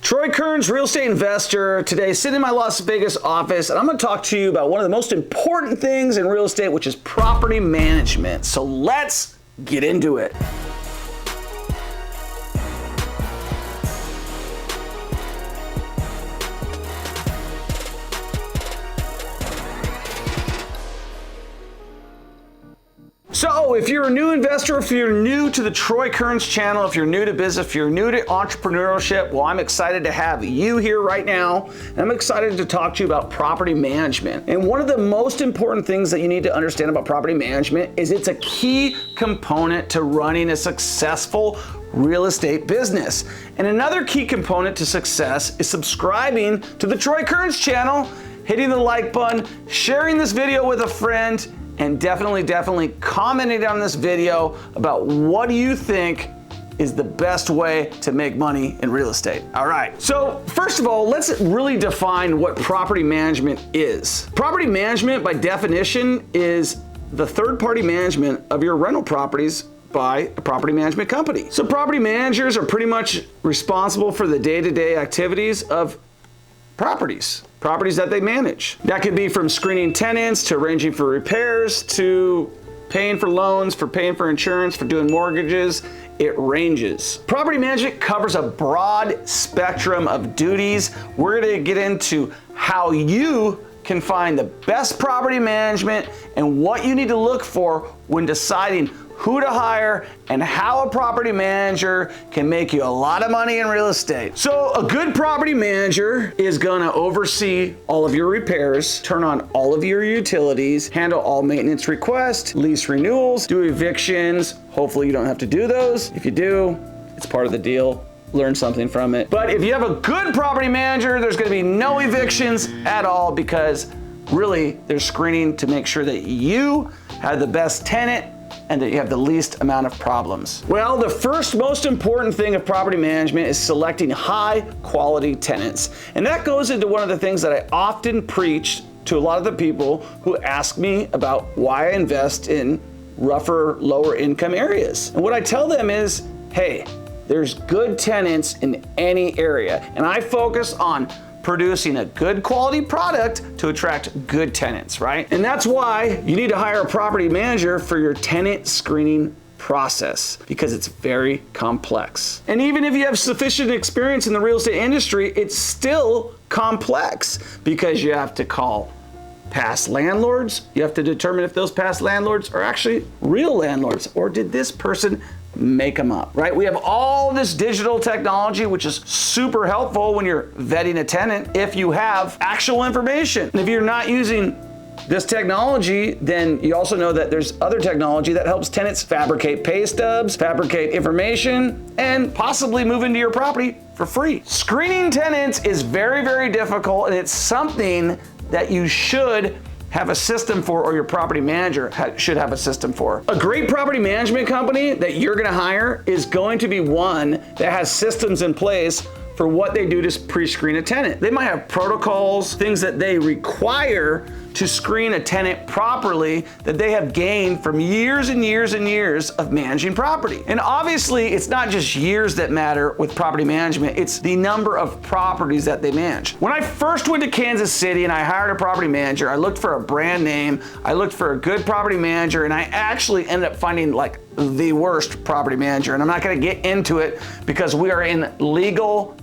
Troy Kearns, real estate investor, today sitting in my Las Vegas office, and I'm going to talk to you about one of the most important things in real estate, which is property management. So let's get into it. So if you're a new investor, if you're new to the Troy Kearns channel, if you're new to business, if you're new to entrepreneurship, well, I'm excited to have you here right now. And I'm excited to talk to you about property management. And one of the most important things that you need to understand about property management is it's a key component to running a successful real estate business. And another key component to success is subscribing to the Troy Kearns channel, hitting the like button, sharing this video with a friend, and definitely commenting on this video about what do you think is the best way to make money in real estate. All right, so first of all, let's really define what property management is. Property management, by definition, is the third-party management of your rental properties by a property management company. So property managers are pretty much responsible for the day-to-day activities of properties that they manage. That could be from screening tenants to arranging for repairs to paying for loans, for paying for insurance, for doing mortgages. It ranges. Property management covers a broad spectrum of duties. We're gonna get into how you can find the best property management and what you need to look for when deciding who to hire and how a property manager can make you a lot of money in real estate. So a good property manager is gonna oversee all of your repairs, turn on all of your utilities, handle all maintenance requests, lease renewals, do evictions. Hopefully you don't have to do those. If you do, it's part of the deal. Learn something from it. But if you have a good property manager, there's gonna be no evictions at all, because really they're screening to make sure that you have the best tenant and that you have the least amount of problems. Well, the first most important thing of property management is selecting high quality tenants. And that goes into one of the things that I often preach to a lot of the people who ask me about why I invest in rougher, lower income areas. And what I tell them is, hey, there's good tenants in any area. And I focus on producing a good quality product to attract good tenants, right? And that's why you need to hire a property manager for your tenant screening process, because it's very complex. And even if you have sufficient experience in the real estate industry, it's still complex, because you have to call past landlords. You have to determine if those past landlords are actually real landlords, or did this person make them up, right? We have all this digital technology, which is super helpful when you're vetting a tenant if you have actual information. And if you're not using this technology, then you also know that there's other technology that helps tenants fabricate pay stubs, fabricate information, and possibly move into your property for free. Screening tenants is very difficult, and it's something that you should have a system for, or your property manager should have a system for. A great property management company that you're gonna hire is going to be one that has systems in place for what they do to pre-screen a tenant. They might have protocols, things that they require to screen a tenant properly that they have gained from years and years of managing property. And obviously, it's not just years that matter with property management, it's the number of properties that they manage. When I first went to Kansas City and I hired a property manager, I looked for a brand name, I looked for a good property manager, and I actually ended up finding like the worst property manager. And I'm not gonna get into it because we are in legal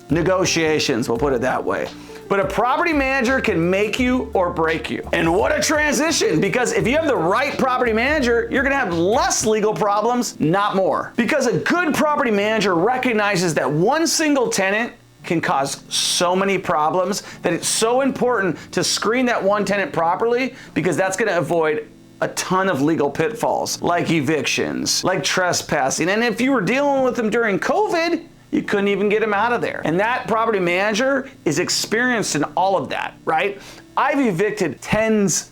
negotiations, we'll put it that way. But a property manager can make you or break you. And what a transition, because if you have the right property manager, you're gonna have less legal problems, not more. Because a good property manager recognizes that one single tenant can cause so many problems that it's so important to screen that one tenant properly, because that's gonna avoid a ton of legal pitfalls, like evictions, like trespassing. And if you were dealing with them during COVID, you couldn't even get him out of there. And that property manager is experienced in all of that, right? I've evicted tens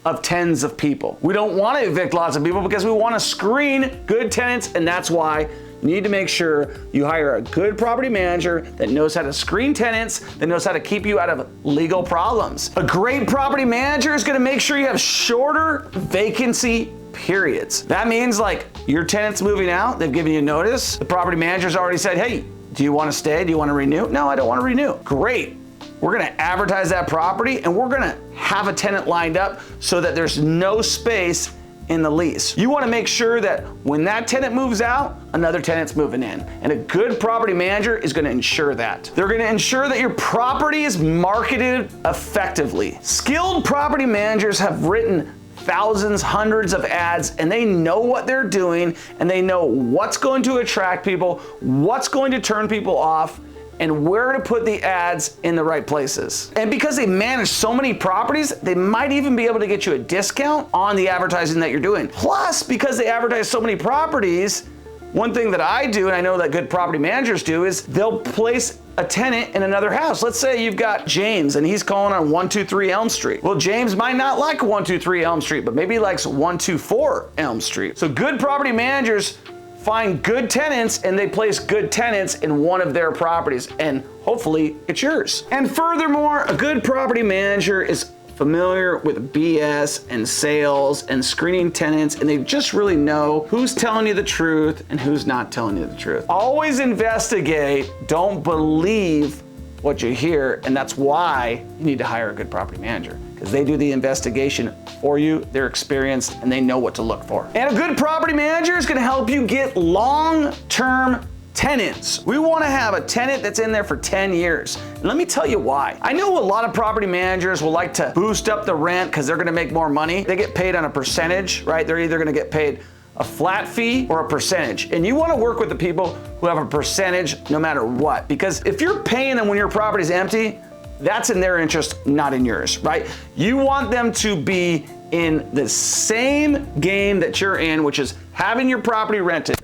of people. We don't want to evict lots of people because we want to screen good tenants, and that's why you need to make sure you hire a good property manager that knows how to screen tenants, that knows how to keep you out of legal problems. A great property manager is going to make sure you have shorter vacancy periods. That means like your tenant's moving out, they've given you notice, the property manager's already said, hey, Do you want to stay? Do you want to renew? No, I don't want to renew. Great. We're going to advertise that property and we're going to have a tenant lined up so that there's no space in the lease. You want to make sure that when that tenant moves out, another tenant's moving in. And a good property manager is going to ensure that. They're going to ensure that your property is marketed effectively. Skilled property managers have written thousands, hundreds of ads, and they know what they're doing, and they know what's going to attract people, what's going to turn people off, and where to put the ads in the right places. And because they manage so many properties, they might even be able to get you a discount on the advertising that you're doing. Plus, because they advertise so many properties, one thing that I do, and I know that good property managers do, is they'll place a tenant in another house. Let's say you've got James and he's calling on 123 Elm Street. Well, James might not like 123 Elm Street, but maybe he likes 124 Elm Street. So good property managers find good tenants and they place good tenants in one of their properties, and hopefully it's yours. And furthermore, a good property manager is familiar with BS and sales and screening tenants, and they just really know who's telling you the truth and who's not telling you the truth. Always investigate, don't believe what you hear, and that's why you need to hire a good property manager, because they do the investigation for you, they're experienced, and they know what to look for. And a good property manager is gonna help you get long-term tenants. We wanna have a tenant that's in there for 10 years. And let me tell you why. I know a lot of property managers will like to boost up the rent because they're gonna make more money. They get paid on a percentage, right? They're either gonna get paid a flat fee or a percentage. And you wanna work with the people who have a percentage no matter what. Because if you're paying them when your property's empty, that's in their interest, not in yours, right? You want them to be in the same game that you're in, which is having your property rented.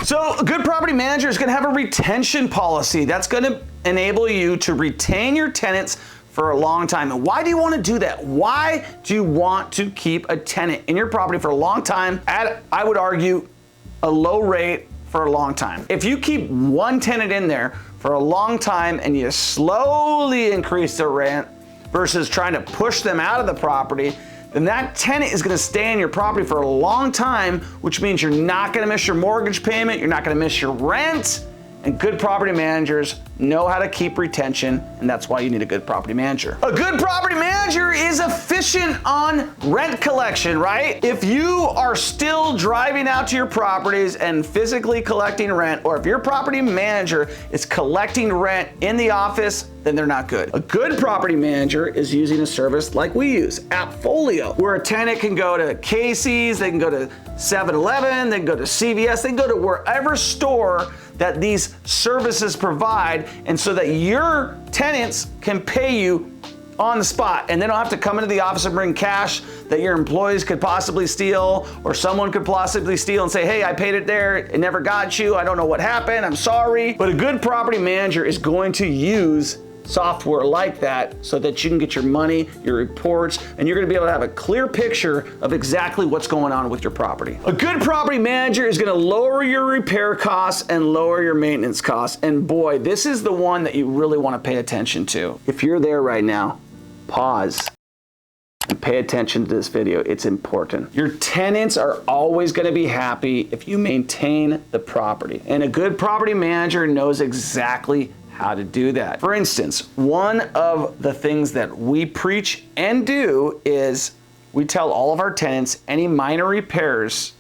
So a good property manager is gonna have a retention policy. That's gonna enable you to retain your tenants for a long time. And why do you want to do that? Why do you want to keep a tenant in your property for a long time at, I would argue, a low rate for a long time? If you keep one tenant in there for a long time and you slowly increase the rent versus trying to push them out of the property, then that tenant is gonna stay in your property for a long time, which means you're not gonna miss your mortgage payment, you're not gonna miss your rent. And good property managers know how to keep retention, and that's why you need a good property manager. A good property manager is efficient on rent collection, right? If you are still driving out to your properties and physically collecting rent, or if your property manager is collecting rent in the office, then they're not good. A good property manager is using a service like we use, Appfolio, where a tenant can go to Casey's, they can go to 7-Eleven, they can go to CVS, they can go to wherever store that these services provide, and so that your tenants can pay you on the spot, and they don't have to come into the office and bring cash that your employees could possibly steal, or someone could possibly steal and say, hey, I paid it there, it never got you, I don't know what happened, I'm sorry. But a good property manager is going to use software like that so that you can get your money, your reports, and you're gonna be able to have a clear picture of exactly what's going on with your property. A good property manager is gonna lower your repair costs and lower your maintenance costs. And boy, this is the one that you really wanna pay attention to. If you're there right now, pause and pay attention to this video. It's important. Your tenants are always gonna be happy if you maintain the property. And a good property manager knows exactly how to do that. For instance, one of the things that we preach and do is we tell all of our tenants any minor repairs,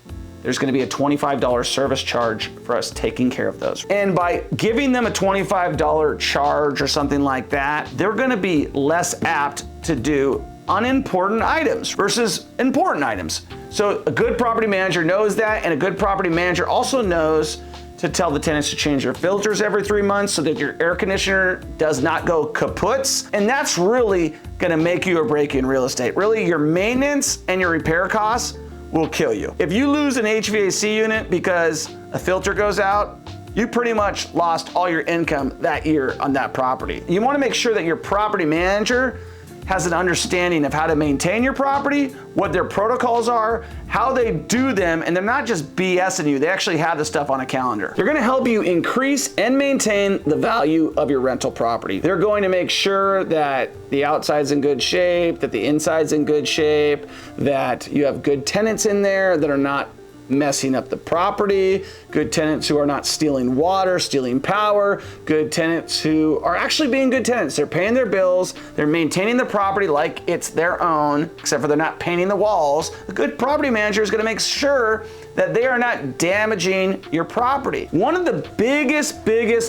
there's gonna be a $25 service charge for us taking care of those. And by giving them a $25 charge or something like that, they're gonna be less apt to do unimportant items versus important items. So a good property manager knows that, and a good property manager also knows to tell the tenants to change their filters every 3 months so that your air conditioner does not go kaputs. And that's really gonna make you or break you in real estate. Really, your maintenance and your repair costs will kill you. If you lose an HVAC unit because a filter goes out, you pretty much lost all your income that year on that property. You wanna make sure that your property manager has an understanding of how to maintain your property, what their protocols are, how they do them, and they're not just BSing you, they actually have the stuff on a calendar. They're gonna help you increase and maintain the value of your rental property. They're going to make sure that the outside's in good shape, that the inside's in good shape, that you have good tenants in there that are not messing up the property, good tenants who are not stealing water, stealing power, good tenants who are actually being good tenants. They're paying their bills, they're maintaining the property like it's their own, except for they're not painting the walls. A good property manager is gonna make sure that they are not damaging your property. One of the biggest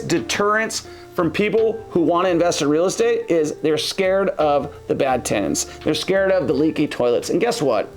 deterrents from people who want to invest in real estate is they're scared of the bad tenants. They're scared of the leaky toilets. And guess what?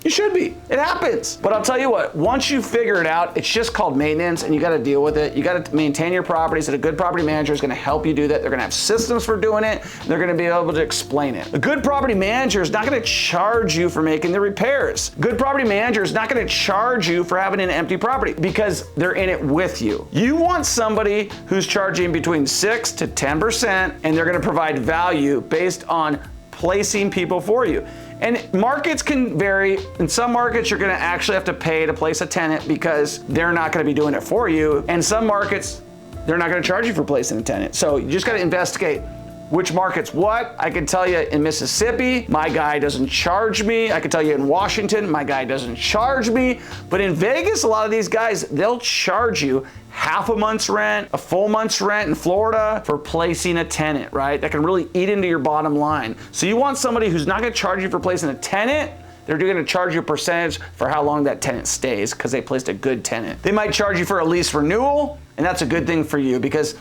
You should be. It happens. But I'll tell you what, once you figure it out, it's just called maintenance and you got to deal with it. You got to maintain your properties, and a good property manager is going to help you do that. They're going to have systems for doing it. They're going to be able to explain it. A good property manager is not going to charge you for making the repairs. Good property manager is not going to charge you for having an empty property because they're in it with you. You want somebody who's charging between 6 to 10%, and they're going to provide value based on placing people for you. And markets can vary. In some markets, you're gonna actually have to pay to place a tenant because they're not gonna be doing it for you. And some markets, they're not gonna charge you for placing a tenant. So you just gotta investigate which market's what. I can tell you in Mississippi, my guy doesn't charge me. I can tell you in Washington, my guy doesn't charge me. But in Vegas, a lot of these guys, they'll charge you half a month's rent, a full month's rent in Florida for placing a tenant, right? That can really eat into your bottom line. So you want somebody who's not gonna charge you for placing a tenant. They're gonna charge you a percentage for how long that tenant stays because they placed a good tenant. They might charge you for a lease renewal, and that's a good thing for you because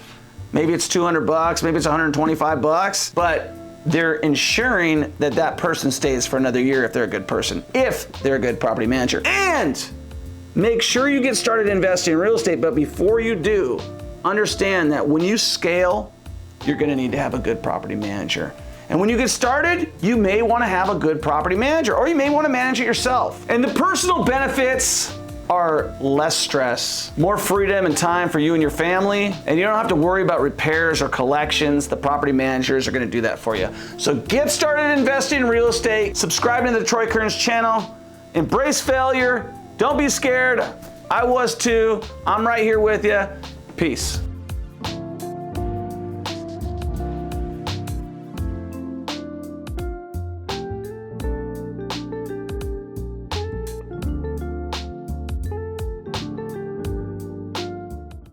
maybe it's $200, maybe it's $125, but they're ensuring that that person stays for another year if they're a good person, if they're a good property manager. And make sure you get started investing in real estate, but before you do, understand that when you scale, you're gonna need to have a good property manager. And when you get started, you may wanna have a good property manager, or you may wanna manage it yourself. And the personal benefits are less stress, more freedom and time for you and your family, and you don't have to worry about repairs or collections. The property managers are gonna do that for you. So get started investing in real estate, subscribe to the Troy Kearns channel, embrace failure, don't be scared. I was too. I'm right here with you. Peace.